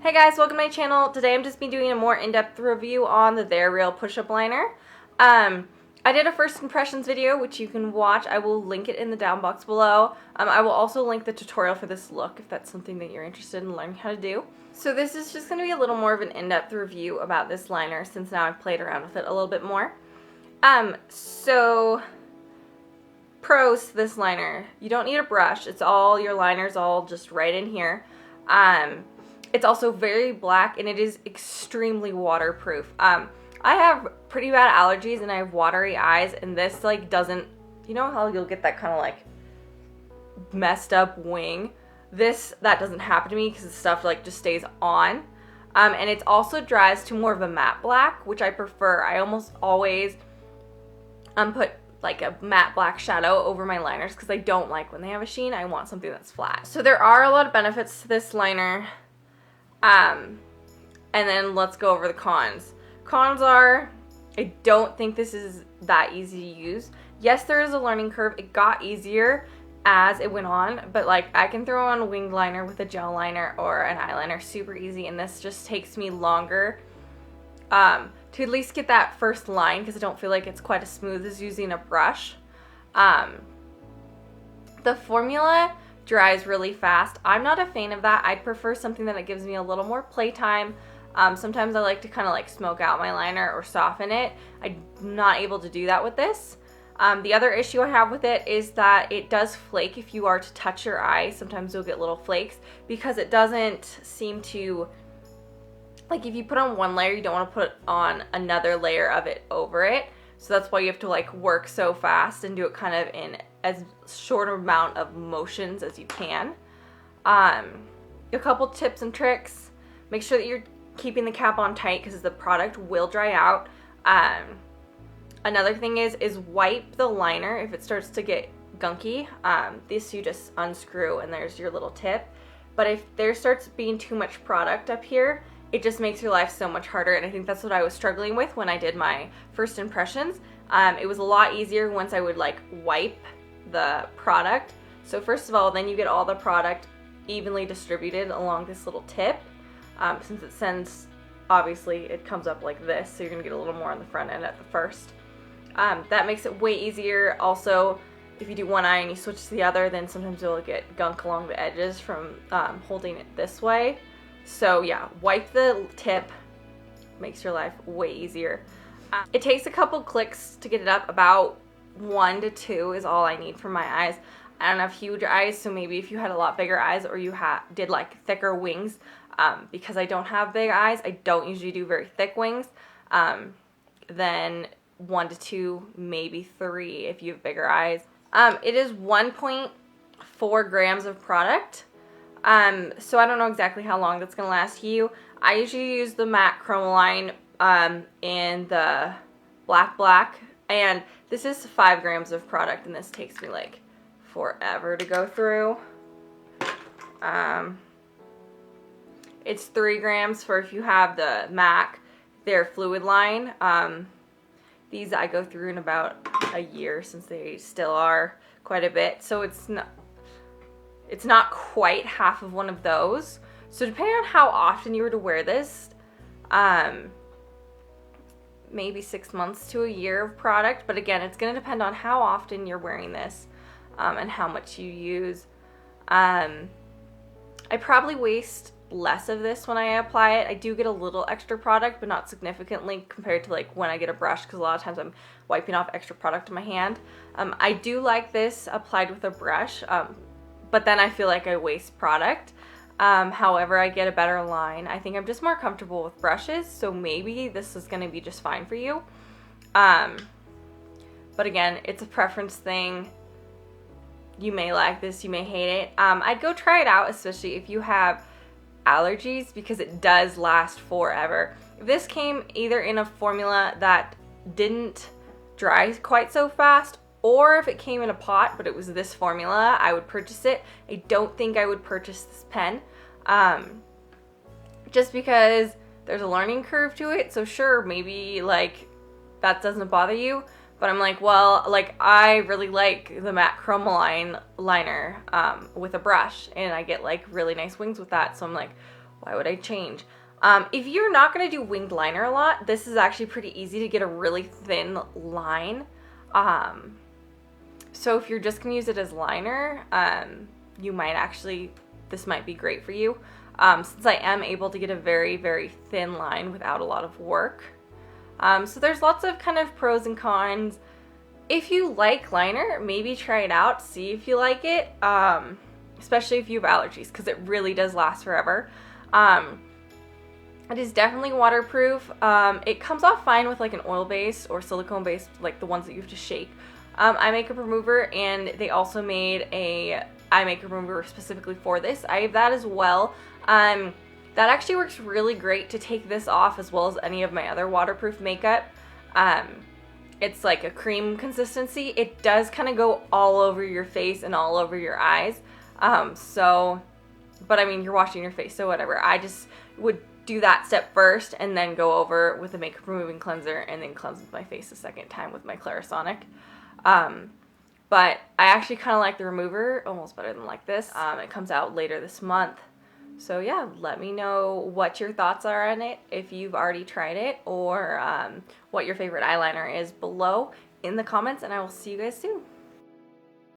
Hey guys, welcome to my channel. Today I'm just be doing a more in-depth review on the They're Real push-up liner. I did a first impressions video, which you can watch. I will link it in the down box below. I will also link the tutorial for this look if that's something that you're interested in learning how to do. So this is just going to be a little more of an in-depth review about this liner since now I've played around with it a little bit more. So pros to this liner. You don't need a brush. It's all, your liner's all just right in here. It's also very black and it is extremely waterproof. I have pretty bad allergies and I have watery eyes, and this like doesn't, you know how you'll get that kind of like messed up wing? That doesn't happen to me because the stuff like just stays on. And it also dries to more of a matte black, which I prefer. I almost always put like a matte black shadow over my liners because I don't like when they have a sheen. I want something that's flat. So there are a lot of benefits to this liner. And then let's go over the cons. Cons are, I don't think this is that easy to use. Yes, there is a learning curve. It got easier as it went on, but like I can throw on a winged liner with a gel liner or an eyeliner super easy, and this just takes me longer to at least get that first line because I don't feel like it's quite as smooth as using a brush. The formula dries really fast. I'm not a fan of that. I'd prefer something that gives me a little more playtime. Sometimes I like to kind of like smoke out my liner or soften it. I'm not able to do that with this. The other issue I have with it is that it does flake if you are to touch your eye. Sometimes you'll get little flakes because it doesn't seem to, like if you put on one layer, you don't want to put on another layer of it over it. So that's why you have to like work so fast and do it kind of in as short amount of motions as you can. A couple tips and tricks. Make sure that you're keeping the cap on tight because the product will dry out. Another thing is wipe the liner if it starts to get gunky. This you just unscrew and there's your little tip. But if there starts being too much product up here, it just makes your life so much harder, and I think that's what I was struggling with when I did my first impressions. It was a lot easier once I would like wipe the product. So first of all, then you get all the product evenly distributed along this little tip. Since it sends, obviously it comes up like this, so you're gonna get a little more on the front end at the first. That makes it way easier. Also, if you do one eye and you switch to the other, then sometimes you'll get gunk along the edges from holding it this way. So yeah, wipe the tip, makes your life way easier. It takes a couple clicks to get it up. About 1 to 2 is all I need for my eyes. I don't have huge eyes, so maybe if you had a lot bigger eyes or you did like thicker wings, because I don't have big eyes, I don't usually do very thick wings, then 1 to 2, maybe 3 if you have bigger eyes. It is 1.4 grams of product. So I don't know exactly how long that's going to last you. I usually use the matte Chromoline in the black, and this is 5 grams of product, and this takes me like forever to go through. It's 3 grams for if you have the MAC, their fluid line. These I go through in about a year since they still are quite a bit, so it's not quite half of one of those. So depending on how often you were to wear this, maybe 6 months to a year of product. But again, it's going to depend on how often you're wearing this and how much you use. I probably waste less of this when I apply it. I do get a little extra product, but not significantly compared to like when I get a brush, because a lot of times I'm wiping off extra product in my hand. I do like this applied with a brush. But then I feel like I waste product. However, I get a better line. I think I'm just more comfortable with brushes, so maybe this is going to be just fine for you. But again, it's a preference thing. You may like this, you may hate it. I'd go try it out, especially if you have allergies, because it does last forever. If this came either in a formula that didn't dry quite so fast, or if it came in a pot, but it was this formula, I would purchase it. I don't think I would purchase this pen, just because there's a learning curve to it. So sure, maybe like that doesn't bother you, but I'm like, well, like I really like the matte Chromoline liner with a brush, and I get like really nice wings with that. So I'm like, Why would I change? If you're not going to do winged liner a lot, this is actually pretty easy to get a really thin line. So if you're just going to use it as liner, you might actually, this might be great for you. Since I am able to get a very, very thin line without a lot of work. So there's lots of kind of pros and cons. If you like liner, maybe try it out, see if you like it, especially if you have allergies, because it really does last forever. It is definitely waterproof. It comes off fine with like an oil base or silicone base, like the ones that you have to shake. Eye makeup remover, and they also made a eye makeup remover specifically for this. I have that as well. That actually works really great to take this off as well as any of my other waterproof makeup. It's like a cream consistency. It does kind of go all over your face and all over your eyes. But I mean, you're washing your face, so whatever. I just would do that step first and then go over with a makeup removing cleanser and then cleanse my face a second time with my Clarisonic. But I actually kind of like the remover almost better than like this. It comes out later this month. So yeah, let me know what your thoughts are on it, if you've already tried it, or what your favorite eyeliner is below in the comments, and I will see you guys soon.